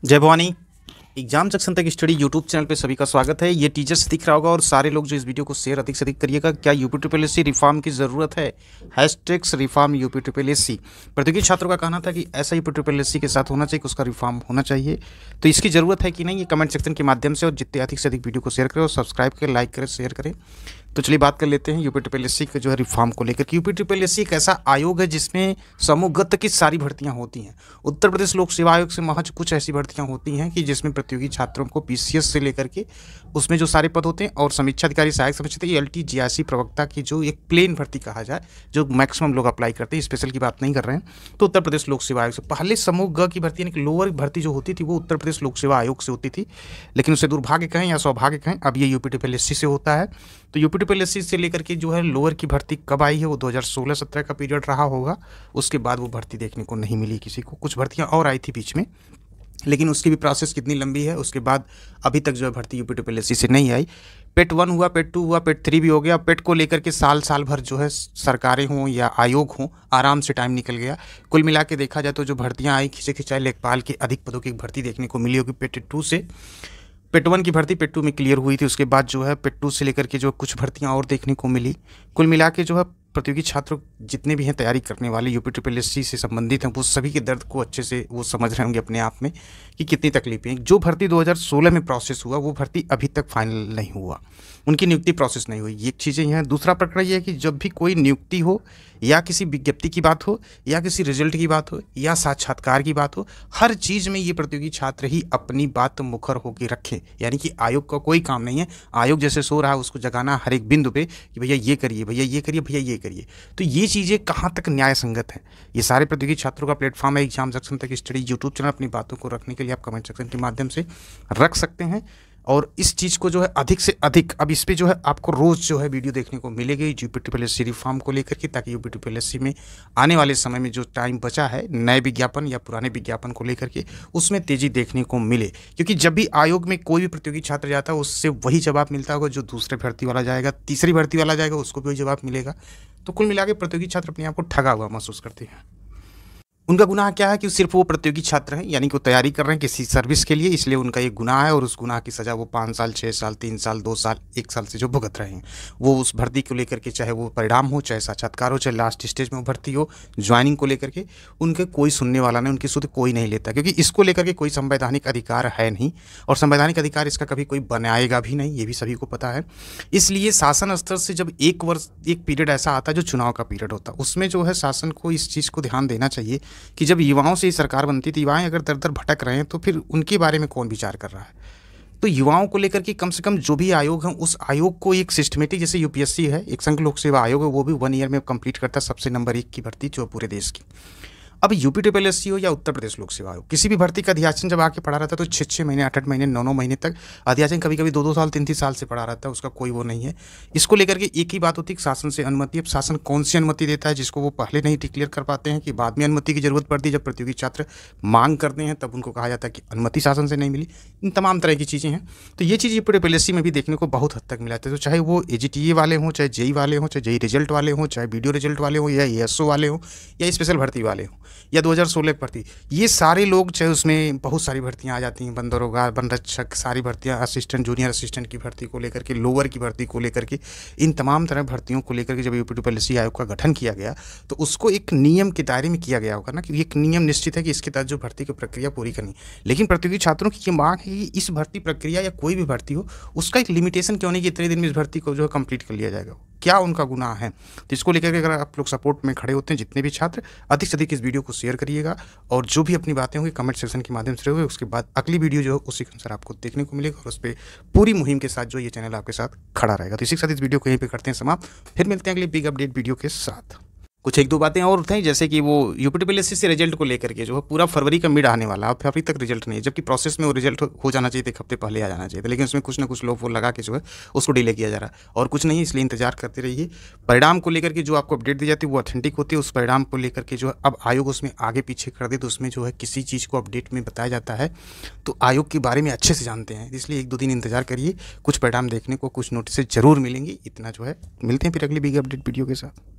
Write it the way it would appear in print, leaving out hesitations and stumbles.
जय Bhavani. Exam section तक study YouTube channel पे सभी का स्वागत है। ये टीचर्स दिख रहा होगा और सारे लोग जो इस वीडियो को शेयर अधिक से अधिक करिएगा। क्या यूपी रिफॉर्म की ज़रूरत है? Hashtags reform UP. प्रतियोगी छात्रों का कहना था कि ऐसा यूपी के साथ होना चाहिए कि उसका रिफॉर्म होना चाहिए। तो इसकी ज़रूरत है कि नहीं, ये कमेंट सेक्शन के माध्यम से और जितने अधिक से अधिक वीडियो को शेयर करें और सब्सक्राइब करें, लाइक करें, शेयर करें। तो चलिए बात कर लेते हैं यूपी के जो है रिफॉर्म को लेकर। यूपी एक ऐसा आयोग है जिसमें समूहगत की सारी भर्तियां होती हैं। उत्तर प्रदेश लोक सेवा आयोग से महज कुछ ऐसी भर्तियां होती हैं कि जिसमें प्रतियोगी छात्रों को पीसीएस से लेकर के उसमें जो सारे पद होते हैं और समीक्षा अधिकारी, सहायक समीक्षा, एलटी, जीआईसी प्रवक्ता की जो एक प्लेन भर्ती कहा जाए, जो मैक्सिमम लोग अप्लाई करते हैं, स्पेशल की बात नहीं कर रहे हैं। तो उत्तर प्रदेश लोक सेवा आयोग से पहले समूह ग की भर्ती यानी कि लोअर भर्ती जो होती थी वो उत्तर प्रदेश लोक सेवा आयोग से होती थी, लेकिन उससे दुर्भाग्य कहें या सौभाग्य कहें अब ये यूपी से होता है। तो यूपी से लेकर के जो है लोअर की भर्ती कब आई है, वो 2016-17 का पीरियड रहा होगा। उसके बाद वो भर्ती देखने को नहीं मिली किसी को। कुछ भर्तियां और आई थी बीच में, लेकिन उसकी भी प्रोसेस कितनी लंबी है, उसके बाद अभी तक जो है भर्ती यूपी से नहीं आई। पेट 1 हुआ, पेट 2 हुआ, पेट 3 भी हो गया। पेट को लेकर के साल भर जो है सरकारें हों या आयोग हों, आराम से टाइम निकल गया। कुल मिला के देखा जाए तो जो भर्तियां आई, खिंचे खिंचाए लेखपाल के अधिक पदों की भर्ती देखने को मिली होगी पेट 2 से। पेट 1 की भर्ती पेट 2 में क्लियर हुई थी। उसके बाद जो है पेट 2 से लेकर के जो कुछ भर्तियां और देखने को मिली। कुल मिला के जो है प्रतियोगी छात्र जितने भी हैं तैयारी करने वाले यूपी से संबंधित हैं, वो सभी के दर्द को अच्छे से वो समझ रहे होंगे अपने आप में कि कितनी तकलीफें हैं। जो भर्ती 2016 में प्रोसेस हुआ वो भर्ती अभी तक फाइनल नहीं हुआ, उनकी नियुक्ति प्रोसेस नहीं हुई। ये चीज़ें हैं। दूसरा प्रकरण ये है कि जब भी कोई नियुक्ति हो या किसी विज्ञप्ति की बात हो या किसी रिजल्ट की बात हो या साक्षात्कार की बात हो, हर चीज़ में ये प्रतियोगी छात्र ही अपनी बात मुखर होकर रखें। यानी कि आयोग का कोई काम नहीं है, आयोग जैसे सो रहा है उसको जगाना हर एक बिंदु पे कि भैया ये करिए, भैया ये करिए, भैया ये करिए। तो ये चीज़ें कहाँ तक न्याय संगत है? ये सारे प्रतियोगी छात्रों का प्लेटफॉर्म है एग्जाम सेक्शन तक स्टडी यूट्यूब चैनल। अपनी बातों को रखने के लिए आप कमेंट सेक्शन के माध्यम से रख सकते हैं और इस चीज़ को जो है अधिक से अधिक अब इस पे जो है आपको रोज़ जो है वीडियो देखने को मिलेगी यूपी रिफॉर्म को लेकर के, ताकि यूपी में आने वाले समय में जो टाइम बचा है नए विज्ञापन या पुराने विज्ञापन को लेकर के उसमें तेज़ी देखने को मिले। क्योंकि जब भी आयोग में कोई भी प्रतियोगी छात्र जाता है उससे वही जवाब मिलता होगा जो दूसरे भर्ती वाला जाएगा, तीसरी भर्ती वाला जाएगा उसको भी वही जवाब मिलेगा। तो कुल मिला के प्रतियोगी छात्र अपने आप को ठगा हुआ महसूस करते हैं। उनका गुनाह क्या है कि सिर्फ वो प्रतियोगी छात्र हैं, यानी कि वो तैयारी कर रहे हैं किसी सर्विस के लिए, इसलिए उनका ये गुनाह है और उस गुनाह की सज़ा वो 5 साल, 6 साल, 3 साल, 2 साल, 1 साल से जो भुगत रहे हैं। वो उस भर्ती को लेकर के, चाहे वो परिणाम हो, चाहे साक्षात्कार हो, चाहे लास्ट स्टेज में वो भर्ती हो, ज्वाइनिंग को लेकर के उनके कोई सुनने वाला नहीं, उनकी सुध कोई नहीं लेता। क्योंकि इसको लेकर के कोई संवैधानिक अधिकार है नहीं और संवैधानिक अधिकार इसका कभी कोई बनाएगा भी नहीं, ये भी सभी को पता है। इसलिए शासन स्तर से जब एक पीरियड ऐसा आता है जो चुनाव का पीरियड होता है, उसमें जो है शासन को इस चीज़ को ध्यान देना चाहिए कि जब युवाओं से ही सरकार बनती थी, युवाएं अगर दर दर भटक रहे हैं तो फिर उनके बारे में कौन विचार कर रहा है? तो युवाओं को लेकर के कम से कम जो भी आयोग हैं उस आयोग को एक सिस्टमेटिक, जैसे यूपीएससी है, एक संघ लोक सेवा आयोग है, वो भी 1 ईयर में कंप्लीट करता है सबसे नंबर 1 की भर्ती जो पूरे देश की। अब यूपी हो या उत्तर प्रदेश लोक सेवा आयोग, किसी भी भर्ती का अध्याचन जब आके पढ़ा रहता है तो 6-6 महीने, 8-8 महीने, 9-9 महीने तक अध्याचन, कभी कभी 2-2 साल, 3-3 साल से पढ़ा रहता है, उसका कोई वो नहीं है। इसको लेकर के एक ही बात होती है कि शासन से अनुमति। अब शासन कौन सी अनुमति देता है जिसको वो पहले नहीं डिक्लेयर कर पाते हैं कि बाद में अनुमति की जरूरत पड़ती है। जब प्रतियोगी छात्र मांग करते हैं तब उनको कहा जाता है कि अनुमति शासन से नहीं मिली। इन तमाम तरह की चीज़ें हैं। तो ये चीज़ यूपी में भी देखने को बहुत हद तक मिला था। तो चाहे वो एजीटीए वाले हों, चाहे जेई वाले हों, चाहे जेई रिजल्ट वाले हों, चाहे वीडियो रिजल्ट वाले हों, या एएसओ वाले हों, या स्पेशल भर्ती वाले हों, या 2016 भर्ती, ये सारे लोग, चाहे उसमें बहुत सारी भर्तियां आ जाती हैं, वन दरोगा, वन रक्षक, सारी भर्तियां, असिस्टेंट, जूनियर असिस्टेंट की भर्ती को लेकर के, लोअर की भर्ती को लेकर के, इन तमाम तरह भर्तियों को लेकर के जब यूपी आयोग का गठन किया गया तो उसको एक नियम के दायरे में किया गया होगा ना, कि एक नियम निश्चित है कि इसके तहत जो भर्ती की प्रक्रिया पूरी करनी। लेकिन प्रतियोगी छात्रों की ये मांग है कि इस भर्ती प्रक्रिया या कोई भी भर्ती हो उसका एक लिमिटेशन क्यों नहीं कि इतने दिन में इस भर्ती को जो है कंप्लीट कर लिया जाएगा। क्या उनका गुनाह है? तो इसको लेकर के अगर आप लोग सपोर्ट में खड़े होते हैं, जितने भी छात्र, अधिक से अधिक इस वीडियो को शेयर करिएगा और जो भी अपनी बातें होंगी कमेंट सेक्शन के माध्यम से होगी। उसके बाद अगली वीडियो जो है उसी के अनुसार आपको देखने को मिलेगा और उस पर पूरी मुहिम के साथ जो ये चैनल आपके साथ खड़ा रहेगा। तो इसी के साथ इस वीडियो को यहीं पे करते हैं समाप्त। फिर मिलते हैं अगली बिग अपडेट वीडियो के साथ। कुछ 1-2 बातें और उठाई, जैसे कि वो यूपी से रिजल्ट को लेकर के जो है पूरा फरवरी का मिड आने वाला है, फरवरी तक रिजल्ट नहीं है, जबकि प्रोसेस में वो रिजल्ट हो जाना चाहिए था, 1 हफ्ते पहले आ जाना चाहिए था, लेकिन उसमें कुछ ना कुछ लोग वो लगा के जो है उसको डिले किया जा रहा है और कुछ नहीं, इसलिए इंतजार करते रहिए। परिणाम को लेकर के जो आपको अपडेट दी जाती है वो ऑथेंटिक होती है। उस परिणाम को लेकर के जो है अब आयोग उसमें आगे पीछे कर दे तो उसमें जो है किसी चीज़ को अपडेट में बताया जाता है तो आयोग के बारे में अच्छे से जानते हैं, इसलिए 1-2 दिन इंतजार करिए। कुछ परिणाम देखने को, कुछ नोटिस जरूर मिलेंगे। इतना जो है, मिलते हैं फिर अगली बिग अपडेट वीडियो के साथ।